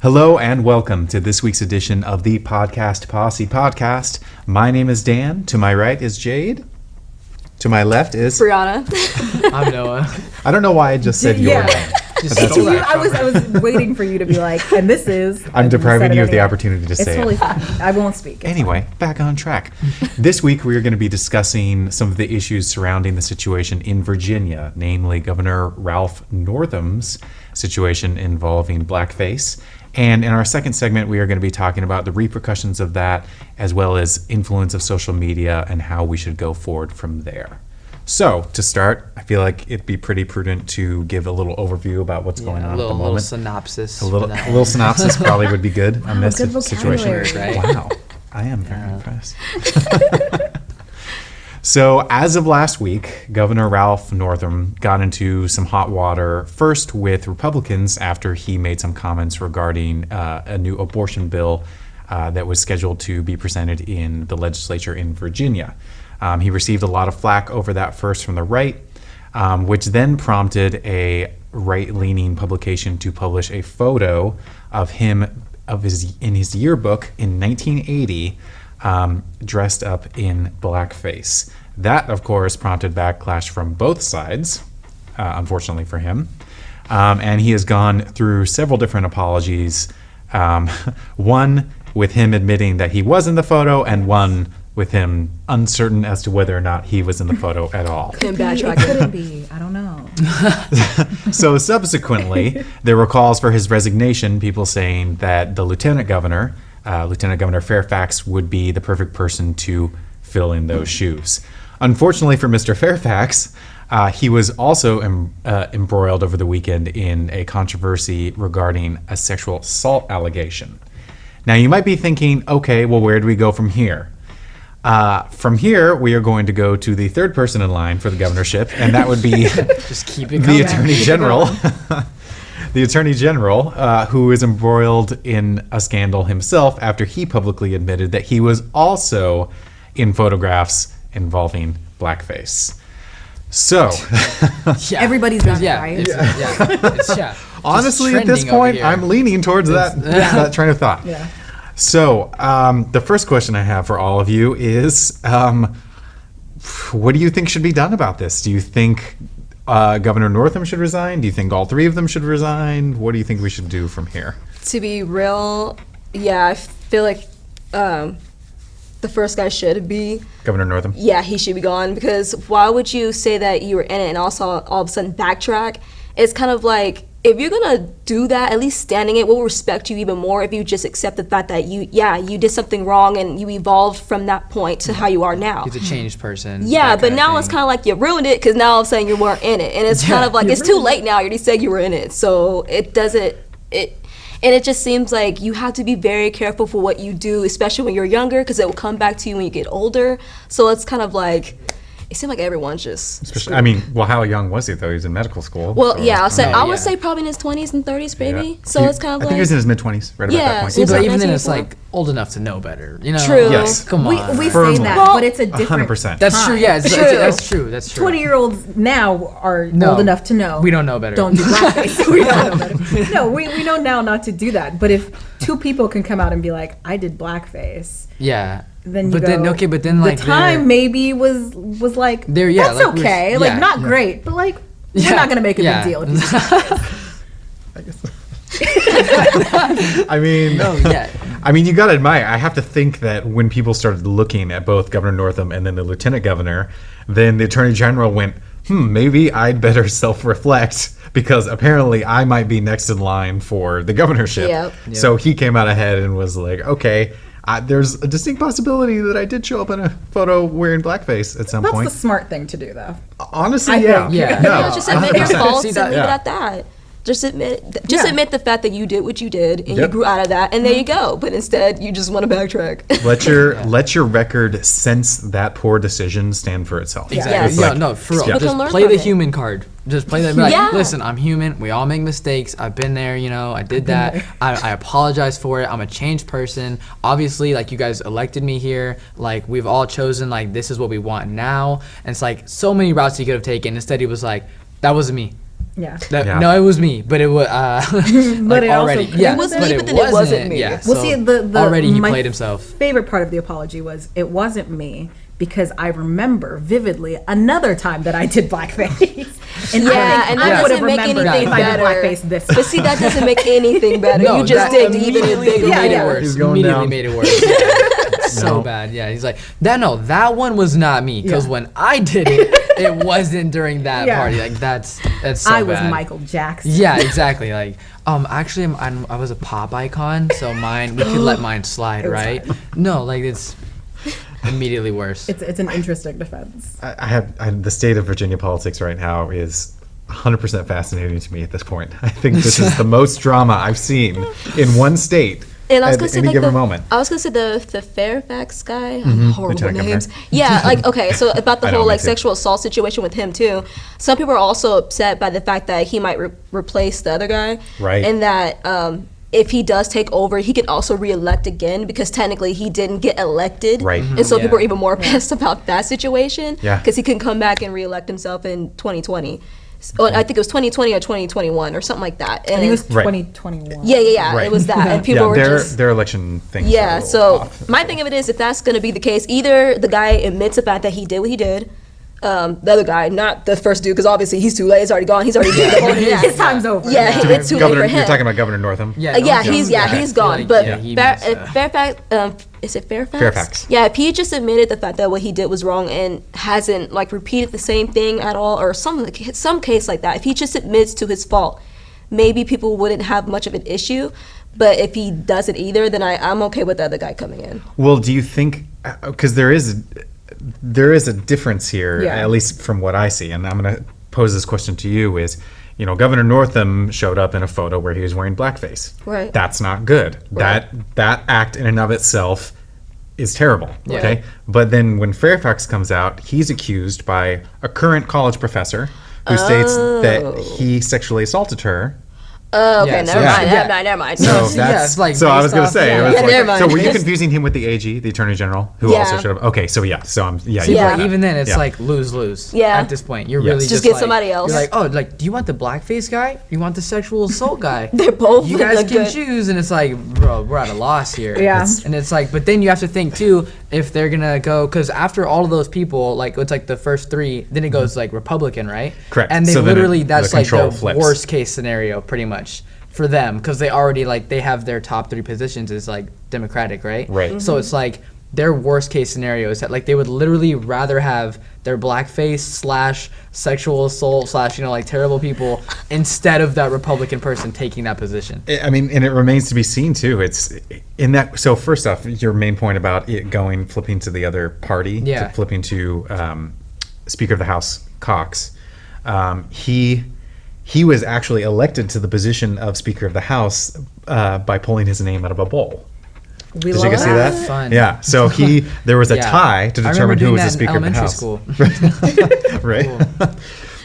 Hello and welcome to this week's edition of the Podcast Posse podcast. My name is Dan. To my right is Jade. To my left is Brianna. I'm Noah. I don't know why I just said your name. I was waiting for you to be like, and this is. I'm depriving you of the opportunity to say it. It's totally fine. I won't speak. Anyway, back on track. This week we are going to be discussing some of the issues surrounding the situation in Virginia, namely Governor Ralph Northam's situation involving blackface. And in our second segment, we are going to be talking about the repercussions of that, as well as influence of social media and how we should go forward from there. So, to start, I feel like it'd be pretty prudent to give a little overview about what's going on at the moment. A little synopsis. A little synopsis probably would be good on this good situation. Right? Wow, I am very impressed. So, as of last week, Governor Ralph Northam got into some hot water, first with Republicans after he made some comments regarding a new abortion bill that was scheduled to be presented in the legislature in Virginia. He received a lot of flack over that first from the right, which then prompted a right-leaning publication to publish a photo of him in his yearbook in 1980, dressed up in blackface. That, of course, prompted backlash from both sides, unfortunately for him. And he has gone through several different apologies, one with him admitting that he was in the photo, and one with him uncertain as to whether or not he was in the photo at all. It couldn't be. I don't know. So subsequently, there were calls for his resignation, people saying that the Lieutenant Governor Fairfax, would be the perfect person to fill in those shoes. Unfortunately for Mr. Fairfax, he was also embroiled over the weekend in a controversy regarding a sexual assault allegation. Now, you might be thinking, okay, well, where do we go from here? From here, we are going to go to the third person in line for the governorship, and that would be just keep it the Attorney General. The Attorney General, who is embroiled in a scandal himself after he publicly admitted that he was also in photographs involving blackface. So, everybody's done it, right? Honestly, at this point, I'm leaning towards that train of thought. Yeah. So, the first question I have for all of you is, what do you think should be done about this? Do you think Governor Northam should resign? Do you think all three of them should resign? What do you think we should do from here? To be real, I feel like the first guy should be Governor Northam? Yeah, he should be gone, because why would you say that you were in it and also all of a sudden backtrack? It's kind of like, if you're gonna do that, at least standing it, we'll respect you even more if you just accept the fact that you did something wrong and you evolved from that point to how you are now. He's a changed person. Yeah, but now it's kind of like you ruined it, because now all of a sudden you weren't in it, and it's kind of like it's too late now. You already said you were in it, so it doesn't. And it just seems like you have to be very careful for what you do, especially when you're younger, because it will come back to you when you get older. So it's kind of like, it seemed like everyone's just. How young was he though? He was in medical school. Well, I would say probably in his 20s and 30s, maybe. Yeah. So it's kind of I think he was in his mid-20s, right about that point. See, but even then, it's like old enough to know better, you know? True. Yes. Come on. We say that, but it's a different 100%. That's true. Yeah, that's true. 20-year-olds now are old enough to know. We don't know better. Don't do blackface. We don't know better. No, we know now not to do that. But if two people can come out and be like, I did blackface. Yeah. Then but then the time maybe was like, that's like okay, like not great, but like we're not gonna make a big deal. I guess. You gotta admire, I have to think that when people started looking at both Governor Northam and then the Lieutenant Governor, then the Attorney General went, maybe I'd better self-reflect, because apparently I might be next in line for the governorship. Yep. So he came out ahead and was like, okay, there's a distinct possibility that I did show up in a photo wearing blackface at some point. That's the smart thing to do, though. Honestly, yeah. No, just admit your faults and leave it Yeah. at that. Just admit the fact that you did what you did and you grew out of that, and there you go. But instead, you just want to backtrack. Let your record since that poor decision stand for itself. Exactly. Yes. No, for real. Yeah. Just play the human card. Just play that. Be like, listen, I'm human. We all make mistakes. I've been there. You know, I did that. I apologize for it. I'm a changed person. Obviously, like, you guys elected me here. Like, we've all chosen, like, this is what we want now. And it's like so many routes he could have taken. Instead, he was like, That wasn't me. Yeah. No, it was me, but it was But it also already. could- Yeah, It was but me, but then it wasn't me. Yeah, Well, so see, the already he my played himself. favorite part of the apology was it wasn't me because I remember vividly another time that I did blackface. And Yeah, and that I would have doesn't make remembered anything if I did better. blackface this But see, that doesn't make anything better. No, You just that digged even a immediately bigger made Yeah. it worse. He's going Immediately down. made it worse. Yeah. So No. bad. Yeah, he's like that one was not me because Yeah. when I did it, it wasn't during that Yeah. party. Like that's so I was bad. Michael Jackson. Yeah, exactly. Like, actually, I was a pop icon, so we could let mine slide, It was right? No, like it's immediately worse. It's an interesting defense. The state of Virginia politics right now is 100% fascinating to me at this point. I think this is the most drama I've seen in one state And I was at gonna say any like given the, moment. I was gonna say the Fairfax guy. Horrible Lieutenant Governor. names. Yeah, like okay. So about the I know, whole me like too. sexual assault situation with him too. Some people are also upset by the fact that he might replace the other guy. Right. And that if he does take over, he can also re-elect again because technically he didn't get elected. Right. And so Yeah. people are even more pissed about that situation. Yeah. Because he can come back and re-elect himself in 2020. So, I think it was 2020 or 2021 or something like that. And I think it was Right. 2021. yeah. Right. It was that, and people Yeah, were their just their election things. are a yeah. little So off. my thing of it is, if that's going to be the case, either the guy admits the fact that he did what he did, the other guy, not the first dude, because obviously he's too late. He's already gone. He's already did the whole thing. His time's over. Yeah, it's too late Governor, for him. you're talking about Governor Northam. Yeah, Yeah, no, he's I he's feel gone. like, But yeah, he Fairfax, is it Fairfax? Fairfax. Yeah, if he just admitted the fact that what he did was wrong and hasn't like repeated the same thing at all, or some case like that, if he just admits to his fault, maybe people wouldn't have much of an issue. But if he doesn't either, then I'm okay with the other guy coming in. Well, do you think, because there is a difference here, Yeah. at least from what I see, and I'm going to pose this question to you is, Governor Northam showed up in a photo where he was wearing blackface. Right. That's not good. Right. That act in and of itself is terrible. Yeah. Okay. But then when Fairfax comes out, he's accused by a current college professor who states that he sexually assaulted her. Oh, okay, Yeah, never so- mind. yeah. Never mind. So Yeah, that's it's like so I was based gonna off- say. yeah. It was Yeah, like- never mind. so were you Based- confusing him with the AG, the Attorney General, who Yeah. also showed up? Okay, so yeah, so I'm yeah. See, you Yeah. got but it. even then, it's Yeah. like lose-lose. Yeah. At this point, you're Yes. really Just just get like, somebody else. You're like, oh, like, do you want the blackface guy? You want the sexual assault guy? They're both You guys look can good. choose, and it's like, bro, we're at a loss here. Yeah. And it's like, but then you have to think too, if they're gonna go, because after all of those people, like it's like the first three, then it goes like Republican, right? Correct. And they So then literally, the that's like control the flips. worst case scenario, pretty much. For them, because they already like they have their top three positions is like Democratic, right? Right. So it's like their worst case scenario is that like they would literally rather have their blackface / sexual assault / like terrible people instead of that Republican person taking that position. I mean, and it remains to be seen too. It's in that. So first off, your main point about it flipping to the other party, Yeah. to flipping to Speaker of the House Cox. He was actually elected to the position of Speaker of the House by pulling his name out of a bowl. We Did love you guys see that? Fun. Yeah. So there was a Yeah. tie to I determine remember who doing was the that in Speaker of the elementary House. Right.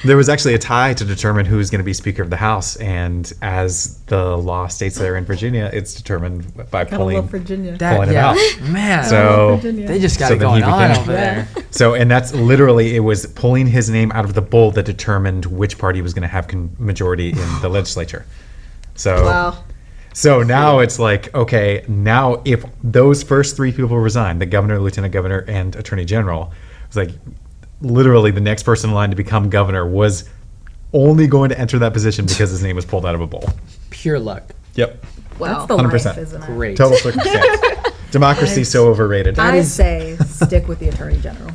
There was actually a tie to determine who's going to be Speaker of the House, and as the law states there in Virginia, it's determined by Gotta pulling love Virginia. pulling it out. Man. So Virginia. they just got So it then going he on became- over there. So, and that's literally, it was pulling his name out of the bowl that determined which party was going to have majority in the legislature. So, Wow. so now it's like, okay, now if those first three people resign, the governor, lieutenant governor, and attorney general, it's like literally the next person in line to become governor was only going to enter that position because his name was pulled out of a bowl. Pure luck. Yep. Wow. That's the 100%. life, isn't it? Great. Total circumstance. Democracy so overrated. I say stick with the attorney general.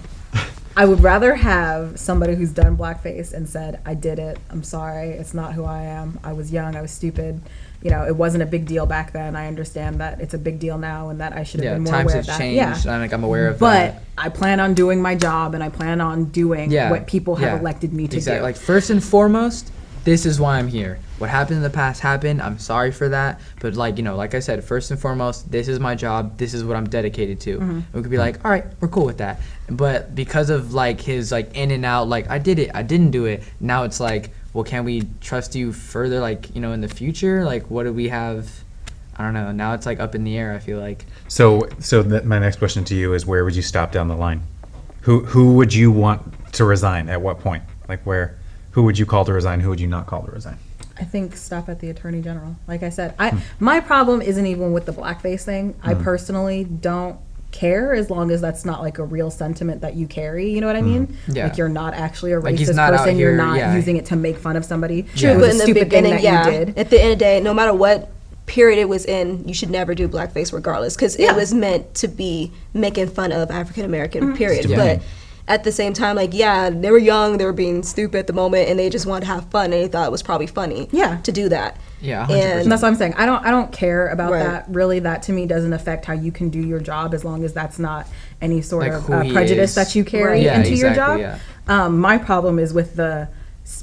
I would rather have somebody who's done blackface and said, I did it, I'm sorry, it's not who I am, I was young, I was stupid. It wasn't a big deal back then. I understand that it's a big deal now and that I should have Yeah, been more times aware have of that. changed. Yeah. I'm like, I'm aware of But that. I plan on doing my job and I plan on doing what people have elected me to exactly. do. Like first and foremost, this is why I'm here. What happened in the past happened. I'm sorry for that. But like I said, first and foremost, this is my job. This is what I'm dedicated to. Mm-hmm. We could be like, all right, we're cool with that. But because of like his like in and out, like I did it, I didn't do it. Now it's like, well, can we trust you further? Like in the future, like what do we have? I don't know. Now it's like up in the air. I feel like. So my next question to you is, where would you stop down the line? Who would you want to resign at what point? Like Who would you call to resign? Who would you not call to resign? I think stop at the attorney general. Like I said, my problem isn't even with the blackface thing. I personally don't care as long as that's not like a real sentiment that you carry. You know what I mean? Yeah. Like you're not actually a Like, he's racist not out person. here, You're not yeah. using it to make fun of somebody. True, It was but a in the stupid thing beginning, that you did. at the end of the day, no matter what period it was in, you should never do blackface regardless, because it was meant to be making fun of African American, period. Yeah. But at the same time, like, yeah, they were young, they were being stupid at the moment, and they just wanted to have fun, and they thought it was probably funny to do that. Yeah, 100%. And that's what I'm saying. I don't care about Right. that. Really, that to me doesn't affect how you can do your job as long as that's not any sort Like of who he prejudice is. that you carry Right. Yeah, into your exactly, job. My problem is with the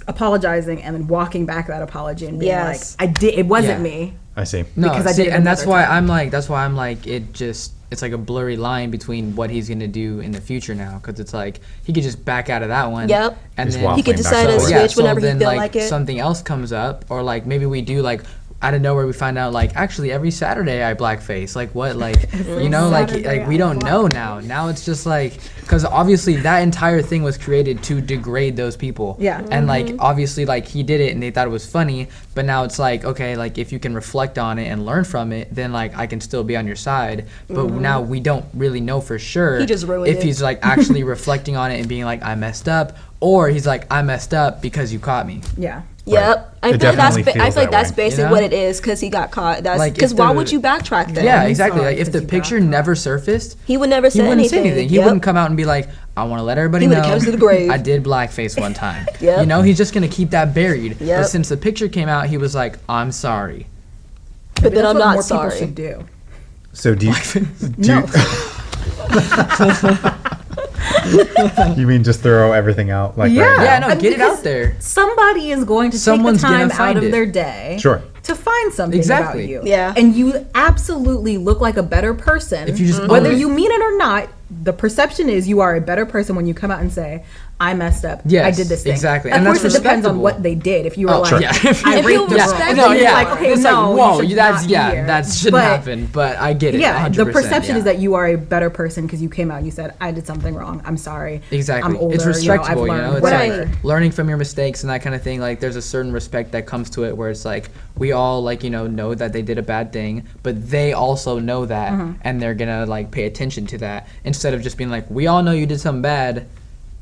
apologizing and then walking back that apology and being Yes. like, I did. It wasn't Yeah. me. I see. No, because I see, did it and that's another why time. I'm like, it's like a blurry line between what he's gonna do in the future now, because it's like he could just back out of that one. Yep. And Just then waffling He could back decide and to forth. switch whenever he then, feel like, like it. something else comes up, or like maybe we do like out of nowhere we find out like actually every Saturday I blackface. Like what? Like you know, Saturday like we I don't know now. Now it's just like, because obviously that entire thing was created to degrade those people. Yeah. And like obviously like he did it and they thought it was funny, but now it's like, okay, like if you can reflect on it and learn from it, then like I can still be on your side. But now we don't really know for sure He just ruined if it. he's like actually reflecting on it and being like I messed up, or he's like I messed up because you caught me. Yeah. Yep, I It feel like that's definitely I feels feel like that that's way. basically You know? what it is, because he got caught. That's Like, because if why the- would you backtrack then? Yeah, I'm exactly. sorry Like if the because you picture got never surfaced, He would never he say wouldn't say anything. anything. He Yep. wouldn't come out and be like, I want to let everybody He know would've kept it to the grave. I did blackface one time. Yep. You know, he's just gonna keep that buried. But Yep. since the picture came out, he was like, I'm sorry. But Maybe then that's I'm what not more sorry. people should do. So do you? No. You mean just throw everything out like Yeah. right now? Yeah, no, And get it because out there. Somebody is going to Someone's take the gonna time find out of it. their day Sure. to find something Exactly. about you. Yeah. And you absolutely look like a better person. If you just whether own it. you mean it or not, the perception is you are a better person when you come out and say, I messed up. Yes, I did this thing. exactly. Of And course, that's it depends on respectable. what they did. If you were Oh, like, sure. Yeah. I If raped you a girl. respect No, it, yeah. Like, okay, it's no, like, you whoa, should that's not be here. that shouldn't But- happen. But I get it. Yeah, 100%, the perception yeah. is that you are a better person because you came out and you said, I did something wrong. I'm sorry. Exactly. I'm older. It's respectable, I've learned, It's whatever. like learning from your mistakes and that kind of thing. Like there's a certain respect that comes to it where it's like we all like, know that they did a bad thing, but they also know that and they're gonna like pay attention to that instead of just being like, we all know you did something bad.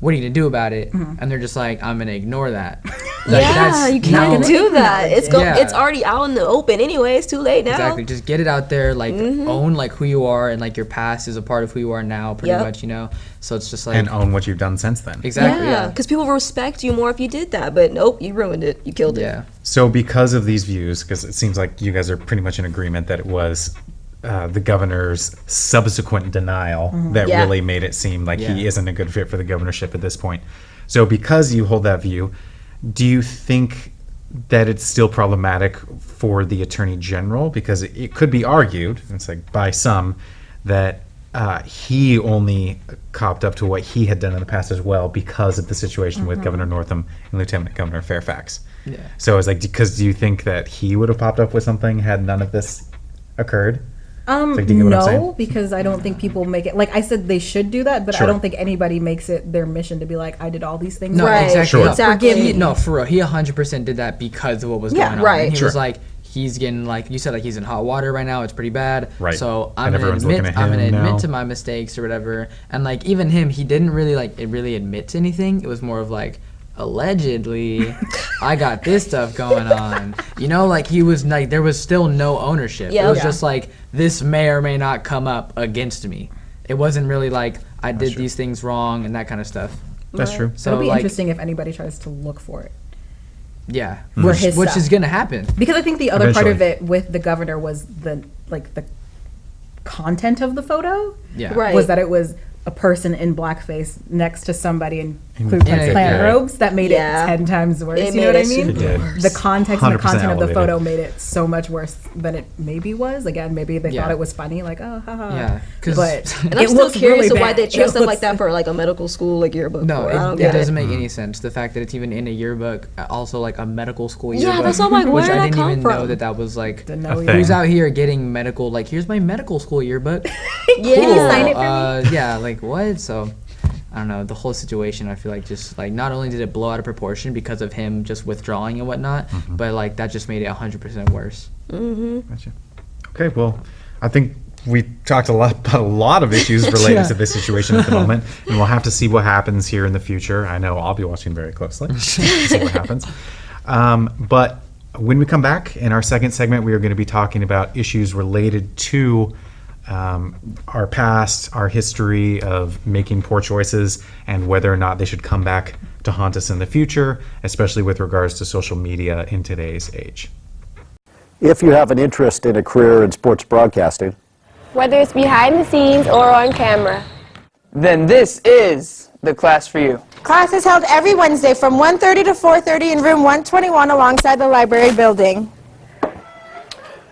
What are you gonna do about it? And they're just like, I'm gonna ignore that. Like, Yeah, you can't no. do that. Yeah. It's already out in the open anyway. It's too late now. Exactly. Just get it out there. Like own like who you are and like your past is a part of who you are now, pretty Yep. much. So it's just like And own what you've done since then. exactly. Yeah, Yeah. because people respect you more if you did that. But nope, you ruined it. You killed it. Yeah. So because of these views, because it seems like you guys are pretty much in agreement that it was the governor's subsequent denial that Yeah. really made it seem like he Yeah. isn't a good fit for the governorship at this point. So because you hold that view, do you think that it's still problematic for the attorney general? Because it could be argued, it's like by some, that he only copped up to what he had done in the past as well because of the situation with Governor Northam and Lieutenant Governor Fairfax. Yeah. So it's like, because do you think that he would have popped up with something had none of this occurred? Like, do you get what I'm saying? No, because I don't think people make it. Like I said, they should do that, but Sure. I don't think anybody makes it their mission to be like, I did all these things. No, Right. exactly. Sure. No, Exactly. forgive me. No, for real. He 100% did that because of what was Yeah, going on. right. And he Sure. was like, he's getting like you said, like he's in hot water right now. It's pretty bad. Right. So And I'm gonna everyone's admit, looking at I'm gonna him admit now. to my mistakes or whatever. And like even him, he didn't really really admit to anything. It was more of like, allegedly, I got this stuff going on. Like he was like there was still no ownership. Yeah. It was Yeah. just like this may or may not come up against me. It wasn't really like I did true. these things wrong and that kind of stuff. That's Right. true. So It'll be like, interesting if anybody tries to look for it. yeah, For his which stuff. is gonna happen. Because I think the other part of Eventually. it with the governor was the content of the photo. Yeah. Right. Was that it was a person in blackface next to somebody in Ku In Klux Yeah, Klan yeah. robes that made Yeah. it 10 times worse. It You know what made I it mean? It did. The context and the 100% content of the elevated. photo made it so much worse than it maybe was. Again, maybe they Yeah. thought it was funny, like, oh, haha. Yeah, 'cause- But And I'm it still looks curious really of why bad. they It chose stuff like looks- that for like a medical school like yearbook. No, I don't it get doesn't make any sense. The fact that it's even in a yearbook, also like a medical school yearbook. Yeah, that's what I'm like, where which did I that didn't come even know from? that was like. Didn't A know thing. Who's out here getting medical? Like, here's my medical school yearbook. Yeah. Can you sign it for me? Yeah, like what? So, I don't know, the whole situation, I feel like just like not only did it blow out of proportion because of him just withdrawing and whatnot, but like that just made it 100% worse. Gotcha. Okay, well, I think we talked about a lot of issues related to this situation at the moment, and we'll have to see what happens here in the future. I know I'll be watching very closely to see what happens. But when we come back in our second segment, we are going to be talking about issues related to our past, our history of making poor choices, and whether or not they should come back to haunt us in the future, especially with regards to social media in today's age. If you have an interest in a career in sports broadcasting, whether it's behind the scenes or on camera, then this is the class for you. Class is held every Wednesday from 1:30 to 4:30 in room 121 alongside the library building.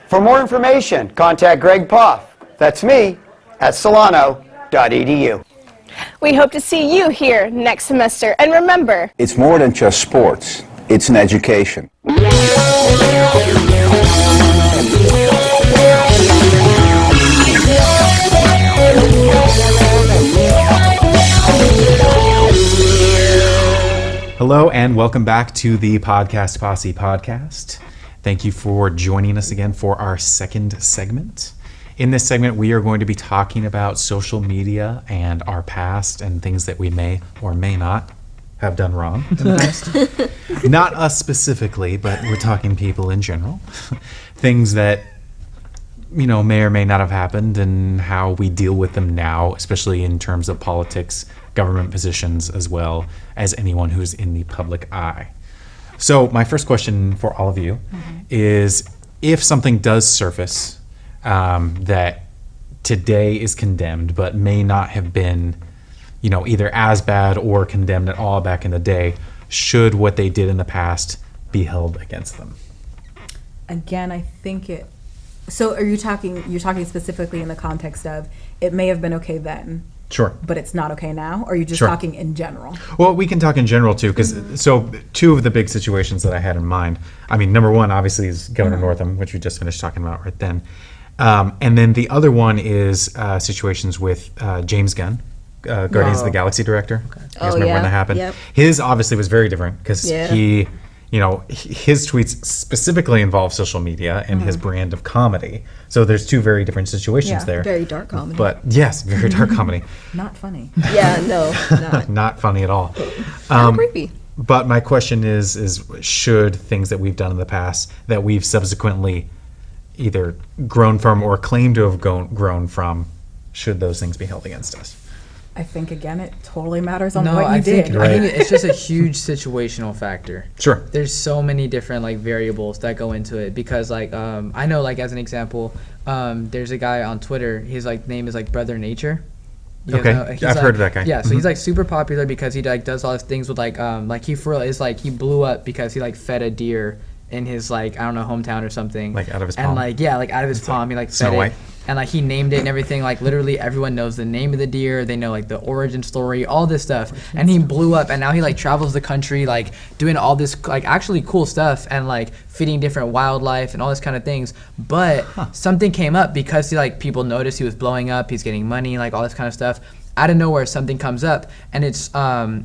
For more information, contact Greg Poff, that's me, at solano.edu. we hope to see you here next semester. And remember, it's more than just sports, it's an education. Hello and welcome back to the Podcast Posse podcast. Thank you for joining us again for our second segment. In this segment, we are going to be talking about social media and our past and things that we may or may not have done wrong in the past. Not us specifically, but we're talking people in general. Things that, you know, may or may not have happened and how we deal with them now, especially in terms of politics, government positions, as well as anyone who's in the public eye. So my first question for all of you is, if something does surface that today is condemned but may not have been, you know, either as bad or condemned at all back in the day, should what they did in the past be held against them? Again, I think it. So you're talking specifically in the context of it may have been okay then. Sure. But it's not okay now? Or are you just Sure. talking in general? Well, we can talk in general too, because so two of the big situations that I had in mind. I mean, number one obviously is Governor Northam, which we just finished talking about right then, and then the other one is situations with James Gunn, Guardians of the Galaxy director. Okay. You guys remember when that happened? Yep. His obviously was very different because he, you know, his tweets specifically involve social media and his brand of comedy. So there's two very different situations there. Very dark comedy. But yes, very dark comedy. Not funny. Yeah, no, not. Not funny at all. Creepy. But my question is should things that we've done in the past that we've subsequently either grown from or claimed to have grown from, should those things be held against us? I think, again, it totally matters on No, what you I think did. it's just a huge situational factor. Sure. There's so many different like variables that go into it because like I know, like, as an example, there's a guy on Twitter, his like name is like Brother Nature. Okay, I've heard of that guy. Yeah, so he's like super popular because he like does all his things with like he for real is like he blew up because he like fed a deer in his like, I don't know, hometown or something. Like out of his and palm? like like out of his palm, he like Snow fed White? it. And like he named it and everything. Like literally everyone knows the name of the deer. They know like the origin story, all this stuff. And he blew up, and now he like travels the country like doing all this like actually cool stuff and like feeding different wildlife and all this kind of things. But something came up because he like people noticed he was blowing up. He's getting money, like all this kind of stuff. Out of nowhere, something comes up, and it's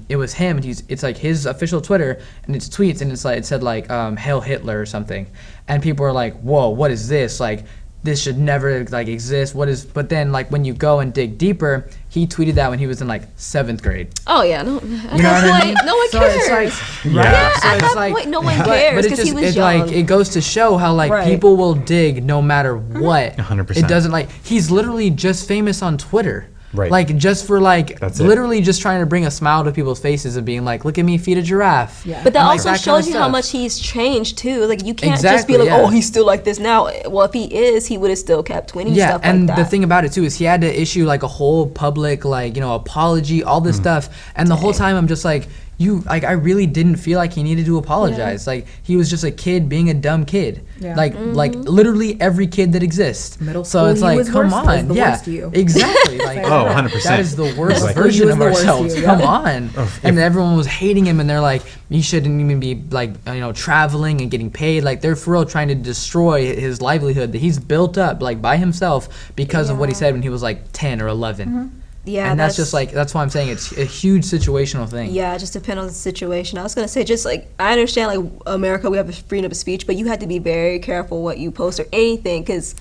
it was him. And it's like his official Twitter, and it's tweets, and it's like it said like Hail Hitler or something, and people are like, whoa, what is this? Like, this should never like exist. What is? But then like when you go and dig deeper, he tweeted that when he was in like 7th grade. Oh yeah, no. At You know that what I point, mean? no one So cares. it's like, Yeah. So At it's that point, no one but cares it because he just- was it, young. like it goes to show how like Right. people will dig no matter what. 100%. It doesn't like he's literally just famous on Twitter. Right. Like just for like That's it. literally just trying to bring a smile to people's faces and being like, look at me feed a giraffe. Yeah. But that And, like, also that shows kinda you how stuff. much he's changed too. Like you can't just be Exactly, like, yeah. oh, he's still like this now. Well, if he is, he would have still kept tweeting Yeah, stuff and like that. the thing about it too is he had to issue like a whole public like, you know, apology, all this stuff. And the whole time I'm just like, I really didn't feel like he needed to apologize. Like he was just a kid being a dumb kid. Yeah. Like literally every kid that exists. Middle So school, it's he like, was come worse, was on. the Yeah. worst you. Exactly. Like Oh, 100%. that is the worst Like- version He was of the worst ourselves. you, Come yeah. on. And everyone was hating him and they're like, he shouldn't even be like, you know, traveling and getting paid. Like they're for real trying to destroy his livelihood that he's built up like by himself because of what he said when he was like 10 or 11. Yeah, and that's just like, that's why I'm saying it's a huge situational thing. Yeah, it just depends on the situation. I was gonna say, just like, I understand like America, we have freedom of speech, but you have to be very careful what you post or anything, because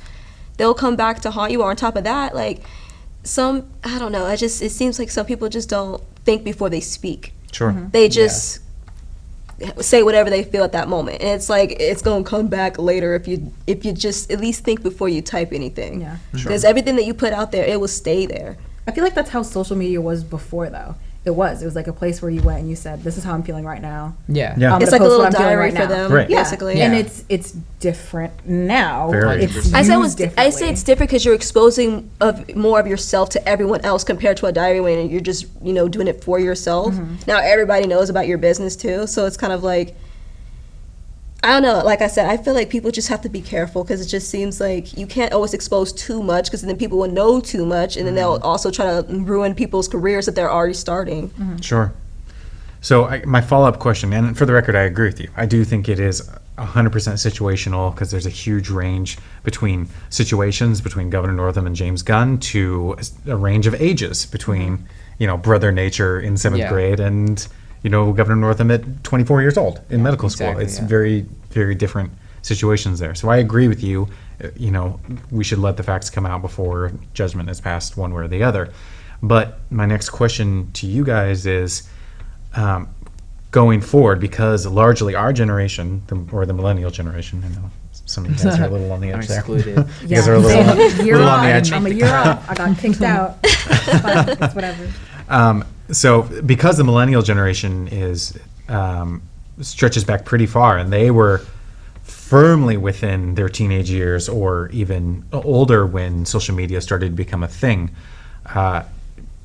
they'll come back to haunt you. Or on top of that, like I don't know, it seems like some people just don't think before they speak. Sure. They just say whatever they feel at that moment, and it's like it's gonna come back later if you just at least think before you type anything. Yeah. Because everything that you put out there, it will stay there. I feel like that's how social media was before, though. It was like a place where you went and you said, "This is how I'm feeling right now." Yeah. Yeah. It's like a little diary for them, Right. basically. And it's different now. Very It's different. I say it's different because you're exposing more of yourself to everyone else compared to a diary when you're just doing it for yourself. Now everybody knows about your business too, so it's kind of like, I don't know. Like I said, I feel like people just have to be careful, because it just seems like you can't always expose too much, because then people will know too much, and then they'll also try to ruin people's careers that they're already starting. Sure. So my follow-up question, and for the record, I agree with you. I do think it is 100% situational, because there's a huge range between situations between Governor Northam and James Gunn, to a range of ages between, Brother Nature in 7th grade and, Governor Northam at 24 years old in medical school. Exactly, It's very, very different situations there. So I agree with you. We should let the facts come out before judgment is passed one way or the other. But my next question to you guys is, going forward, because largely our generation, or the millennial generation, I know some of you guys are a little on the edge there. Excluded. You guys are a little on the edge. I'm a year off. I got kicked out. It's fine. It's whatever. So because the millennial generation stretches back pretty far, and they were firmly within their teenage years or even older when social media started to become a thing,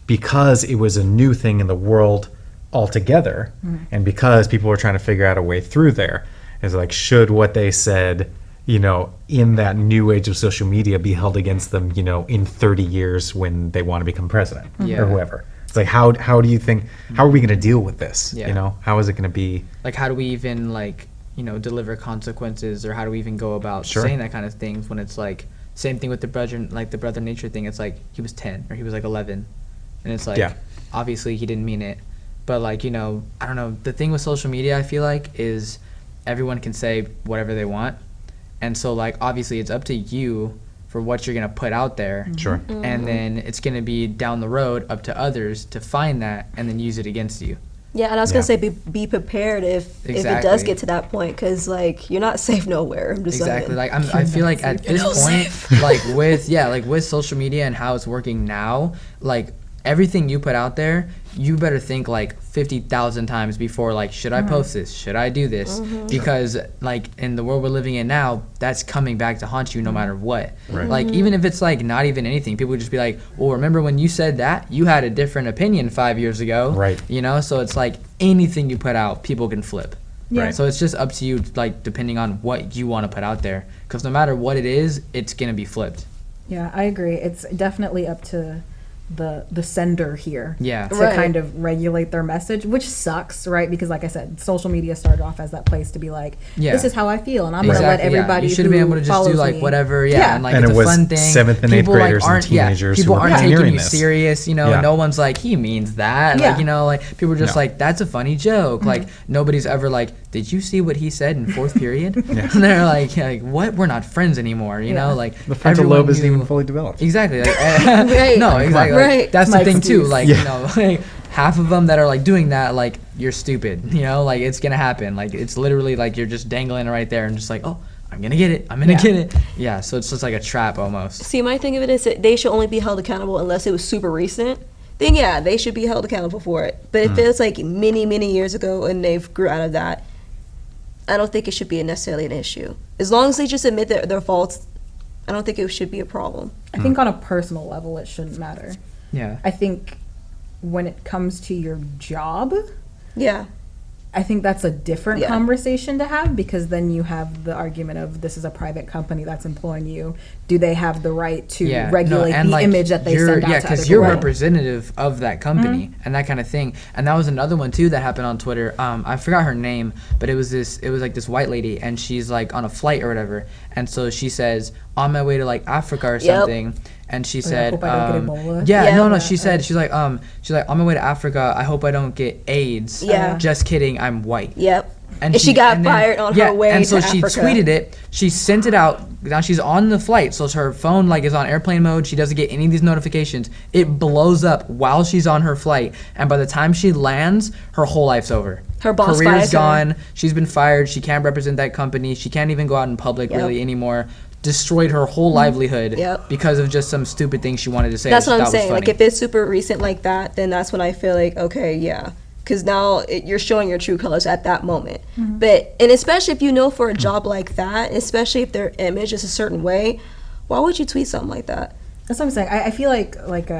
because it was a new thing in the world altogether, and because people were trying to figure out a way through there, is like, should what they said, in that new age of social media be held against them, in 30 years when they want to become president or whoever? It's like, how do you think, how are we going to deal with this? How is it going to be? Like, how do we even deliver consequences, or how do we even go about saying that kind of things when it's like, same thing with the brother nature thing. It's like, he was 10 or he was like 11, and it's like, obviously he didn't mean it. But I don't know, the thing with social media, I feel like, is everyone can say whatever they want. And so obviously it's up to you for what you're going to put out there. Sure. And then it's going to be down the road up to others to find that and then use it against you. Yeah, and I was going to say be prepared if it does get to that point, because you're not safe nowhere. I'm just exactly. saying. I feel like at this point, with social media and how it's working now, everything you put out there, you better think 50,000 times before, should I post this? Should I do this? Because in the world we're living in now, that's coming back to haunt you no matter what. Right. Even if it's not even anything, people would just be like, well, remember when you said that? You had a different opinion 5 years ago. Right. So it's anything you put out, people can flip. Yeah. Right. So it's just up to you, depending on what you want to put out there. Because no matter what it is, it's going to be flipped. Yeah, I agree. It's definitely up to the sender here Yeah. to Right. kind of regulate their message, which sucks, right? Because like I said, social media started off as that place to be like, Yeah. this is how I feel, and I'm gonna let everybody You should be able to just do me. whatever, Yeah. and And it's it a was fun thing. 7th and 8th People, graders and aren't, teenagers who people were aren't taking pioneering you this. serious, Yeah. no one's he means that, Yeah. people are just No. that's a funny joke, nobody's ever did you see what he said in 4th period? And they're like, what? We're not friends anymore, you know, The frontal everyone lobe isn't knew- even fully developed. Exactly. Right. No, exactly. Right. That's the Mike's thing too. excuse. Half of them that are doing that, you're stupid. It's gonna happen. It's literally you're just dangling it right there and just oh, I'm gonna get it. I'm gonna get it. Yeah. So it's just like a trap almost. See, my thing of it is that they should only be held accountable unless it was super recent. Then yeah, they should be held accountable for it. But if it's many, many years ago and they've grew out of that, I don't think it should be necessarily an issue. As long as they just admit their faults, I don't think it should be a problem. I think on a personal level, it shouldn't matter. Yeah. I think when it comes to your job, Yeah. I think that's a different Yeah. conversation to have, because then you have the argument of, this is a private company that's employing you. Do they have the right to regulate the image that they send out to other people? because you're representative of that company and that kind of thing. And that was another one too that happened on Twitter. I forgot her name, but it was this white lady, and she's on a flight or whatever. And so she says, on my way to Africa or something. and she said, hope I don't get Ebola. She said, she's like, on my way to Africa, I hope I don't get AIDS. Yeah. Just kidding, I'm white. Yep. And she got fired on her way to Africa. And so she tweeted it. She sent it out. Now she's on the flight, so her phone is on airplane mode. She doesn't get any of these notifications. It blows up while she's on her flight, and by the time she lands, her whole life's over. Her boss career's fires her. gone. She's been fired. She can't represent that company. She can't even go out in public really anymore. Destroyed her whole livelihood because of just some stupid thing she wanted to say. That's what I'm saying. Like, if it's super recent like that, then that's when I feel like, okay, yeah. Because now you're showing your true colors at that moment. But, and especially if you know for a job like that, especially if their image is a certain way, why would you tweet something like that? That's what I'm saying. I feel like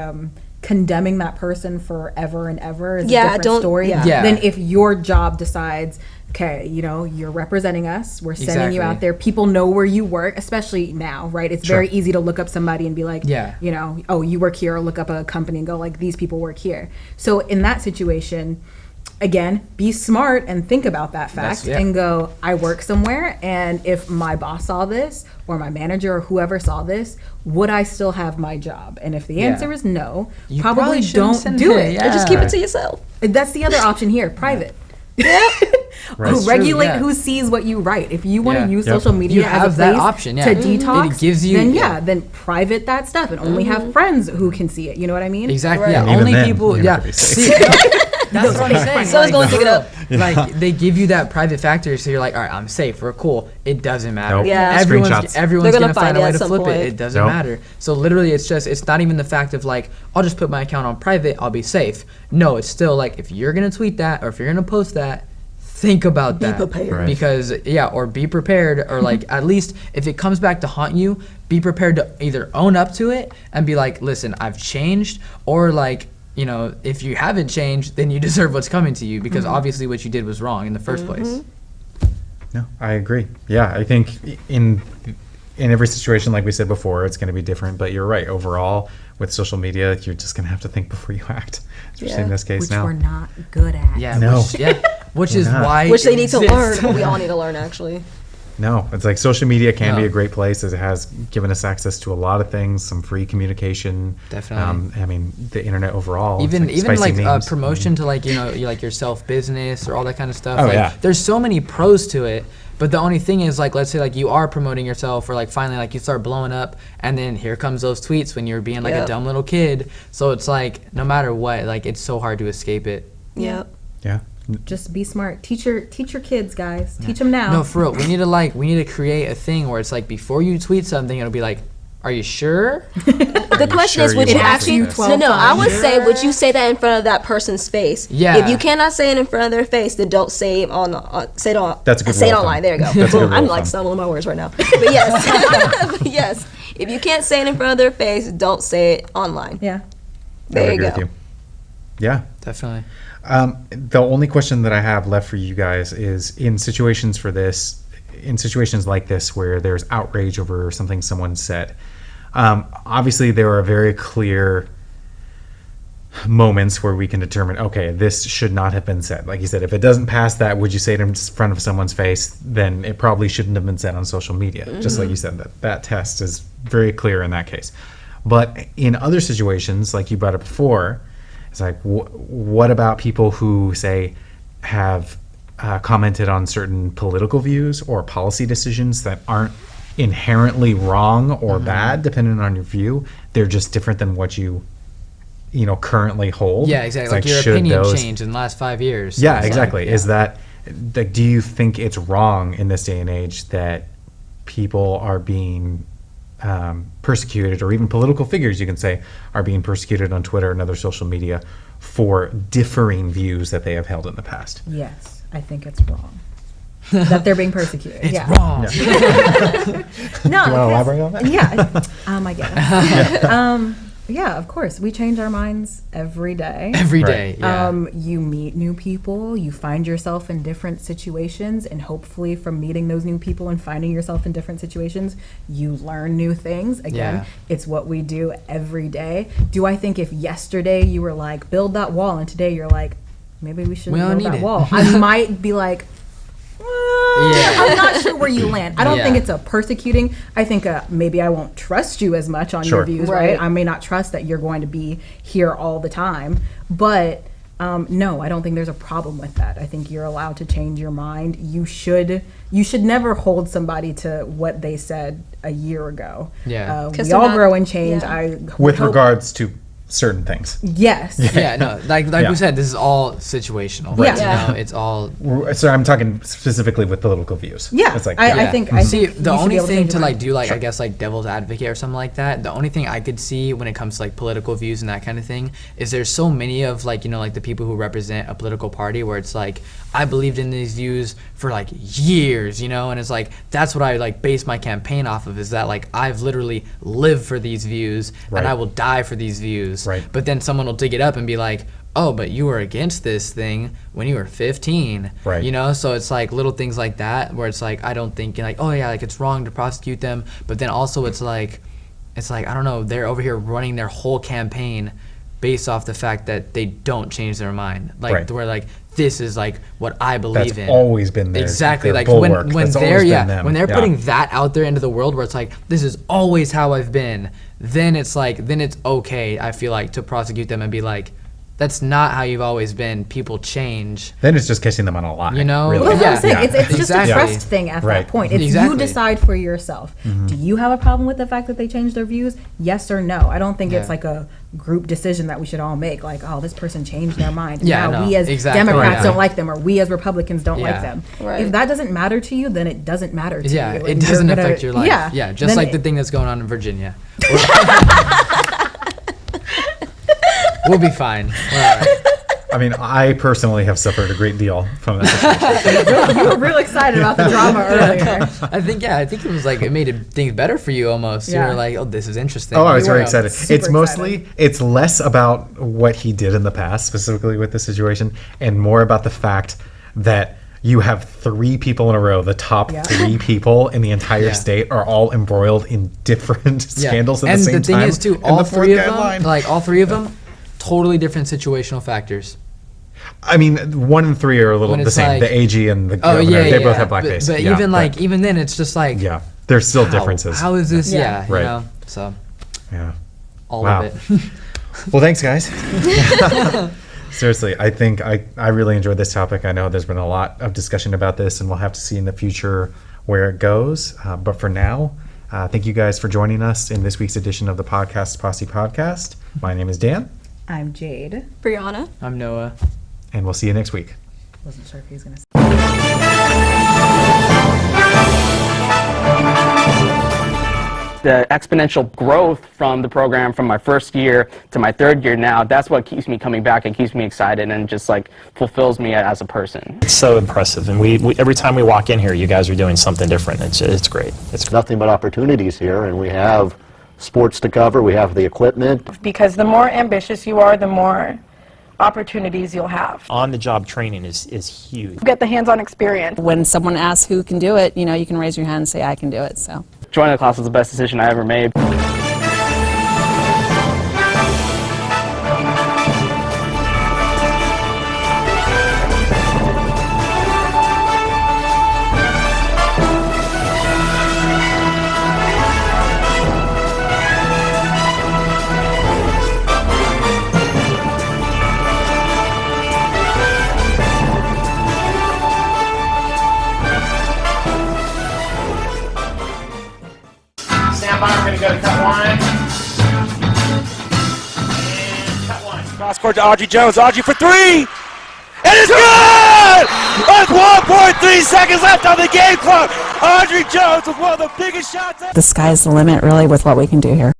condemning that person forever and ever is a different story than if your job decides, okay, you're representing us. We're sending you out there. People know where you work, especially now, right? It's very easy to look up somebody and be like, oh, you work here, or look up a company and go like, these people work here. So in that situation, again, be smart and think about that fact and go, I work somewhere, and if my boss saw this or my manager or whoever saw this, would I still have my job? And if the answer is no, you probably don't do it. Or just keep it to yourself. That's the other option here, private. Regulate who sees what you write. If you want to use social media as a place to detox, it gives you, then private that stuff and only have friends who can see it. You know what I mean? Exactly. Yeah. Only people. That's what I'm saying. Someone's going to pick it up. Like, they give you that private factor, so you're like, all right, I'm safe, we're cool. It doesn't matter. Nope. Yeah. Everyone's gonna find a way to flip point. it. It doesn't matter. So literally, it's not even the fact of like, I'll just put my account on private, I'll be safe. No, it's still like, if you're gonna tweet that or if you're gonna post that, think about that. Be prepared. Right. Because or be prepared, or like, at least if it comes back to haunt you, be prepared to either own up to it and be like, listen, I've changed, or like, if you haven't changed, then you deserve what's coming to you, because obviously what you did was wrong in the first place. No, I agree. Yeah, I think in every situation, like we said before, it's going to be different. But you're right. Overall, with social media, you're just going to have to think before you act, especially in this case which now. we're not good at. Yeah. No. Which is why. Which they need to learn. We all need to learn, actually. No, it's like social media can be a great place, as it has given us access to a lot of things, some free communication. Definitely. I mean, the internet overall. Even like memes. Promotion to like your self business or all that kind of stuff. Oh, There's so many pros to it, but the only thing is, like, let's say like you are promoting yourself, or like finally like you start blowing up, and then here comes those tweets when you're being like a dumb little kid. So it's like, no matter what, like, it's so hard to escape it. Yep. Yeah. Just be smart. Teach your kids, guys. Teach them now. No, for real. We need to create a thing where it's like, before you tweet something, it'll be like, are you sure? The question is, would you actually? No. I would say, would you say that in front of that person's face? Yeah. If you cannot say it in front of their face, then don't say it say it on. That's a good say it rule of online. thumb. There you go. That's a good I'm rule of like thumb. stumbling my words right now. But yes, but yes. If you can't say it in front of their face, don't say it online. Yeah. There I you agree go. with you. Yeah. Definitely. The only question that I have left for you guys is, in situations like this where there's outrage over something someone said, obviously there are very clear moments where we can determine, okay, this should not have been said. Like you said, if it doesn't pass that, would you say it in front of someone's face, then it probably shouldn't have been said on social media. Just like you said, that test is very clear in that case. But in other situations, like you brought up before, it's like, what about people who, say, have commented on certain political views or policy decisions that aren't inherently wrong or bad, depending on your view? They're just different than what you currently hold. Yeah, exactly. It's like your opinion changed in the last 5 years. So yeah, exactly. Is that, like, do you think it's wrong in this day and age that people are being persecuted, or even political figures, you can say, are being persecuted on Twitter and other social media for differing views that they have held in the past? Yes, I think it's wrong that they're being persecuted. It's wrong. No, Do you want to elaborate on that? Yeah, I get it. Yeah, of course. We change our minds every day. Every day, yeah. You meet new people, you find yourself in different situations, and hopefully from meeting those new people and finding yourself in different situations, you learn new things. Again, it's what we do every day. Do I think if yesterday you were like, build that wall, and today you're like, maybe we shouldn't build that wall, I might be like, I'm not sure where you land. I don't Yeah. think it's a persecuting. I think maybe I won't trust you as much on your views, right? I may not trust that you're going to be here all the time, but no, I don't think there's a problem with that. I think you're allowed to change your mind. You should never hold somebody to what they said a year ago. Yeah. We all grow and change. Yeah. With regards to certain things. Yes. Yeah, no, like we said, this is all situational. Right. You know, it's all. So I'm talking specifically with political views. Yeah, It's like, I think. See, think the you should only be able thing change to your like mind. do, like I guess like devil's advocate or something like that. The only thing I could see when it comes to like political views and that kind of thing is there's so many of like, you know, like the people who represent a political party where it's like I believed in these views for like years, you know, and it's like that's what I like base my campaign off of, is that like I've literally lived for these views and I will die for these views. Right. But then someone will dig it up and be like, oh, but you were against this thing when you were 15. Right. You know, so it's like little things like that where it's like I don't think like, oh yeah, like it's wrong to prosecute them, but then also it's like I don't know, they're over here running their whole campaign based off the fact that they don't change their mind. Like where like this is like what I believe in. That's always been their exactly their like bulwark. when That's they're always been them. when they're putting that out there into the world where it's like this is always how I've been, then it's okay, I feel like, to prosecute them and be like, that's not how you've always been. People change. Then it's just catching them on a lie. You know? really. Well, that's what I'm saying. Yeah. It's just a trust thing at that point. It's you decide for yourself. Do you have a problem with the fact that they change their views? Yes or no? I don't think it's like a group decision that we should all make. Like, oh, this person changed their mind. Now we as Democrats don't like them, or we as Republicans don't like them. Right. If that doesn't matter to you, then it doesn't matter to you. Yeah, it And doesn't you're gonna- affect your life. Yeah, just like the thing that's going on in Virginia. We'll be fine. We're all right. I mean, I personally have suffered a great deal from that situation. You were real excited about the drama earlier. I think it was like it made things better for you almost. Yeah. You were like, oh, this is interesting. Oh, I was You very were excited. super It's mostly, it's less about what he did in the past, specifically with the situation, and more about the fact that you have 3 people in a row, the top 3 people in the entire state are all embroiled in different scandals at the same time. And the thing is, too, all 3 of them, totally different situational factors. I mean, 1 and 3 are a little the same. Like, the AG and the governor, they both have blackface. But even then, it's just like, there's still differences. How is this? Yeah, right. You know, so all wow. of it. Well, thanks, guys. Seriously, I think I really enjoyed this topic. I know there's been a lot of discussion about this, and we'll have to see in the future where it goes. But for now, thank you guys for joining us in this week's edition of the Podcast Posse podcast. My name is Dan. I'm Jade. Brianna. I'm Noah. And we'll see you next week. Wasn't sure if he was going to say. The exponential growth from the program from my first year to my 3rd year now, that's what keeps me coming back and keeps me excited and just like fulfills me as a person. It's so impressive, and we every time we walk in here, you guys are doing something different. It's great. It's Nothing but opportunities here, and we have sports to cover, we have the equipment. Because the more ambitious you are, the more opportunities you'll have. on-the-job training is huge. Get the hands-on experience. When someone asks who can do it, you know, you can raise your hand and say, I can do it, so. Joining the class was the best decision I ever made. Stand by, we're going to go to cut 1. And cut 1. Cross court to Audrey Jones. Audrey for 3! It is good! With 1.3 seconds left on the game clock, Audrey Jones with one of the biggest shots. The sky's the limit, really, with what we can do here.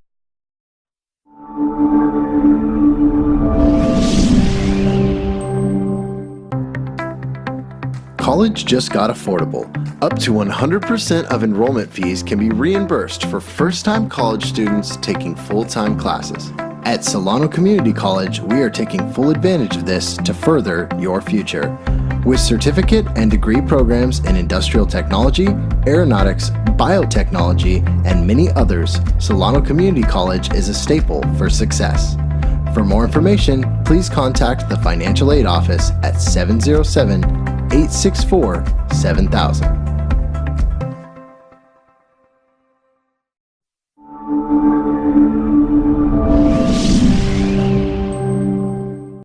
College just got affordable. Up to 100% of enrollment fees can be reimbursed for first-time college students taking full-time classes. At Solano Community College, we are taking full advantage of this to further your future. With certificate and degree programs in industrial technology, aeronautics, biotechnology, and many others, Solano Community College is a staple for success. For more information, please contact the Financial Aid Office at 707-864-7000.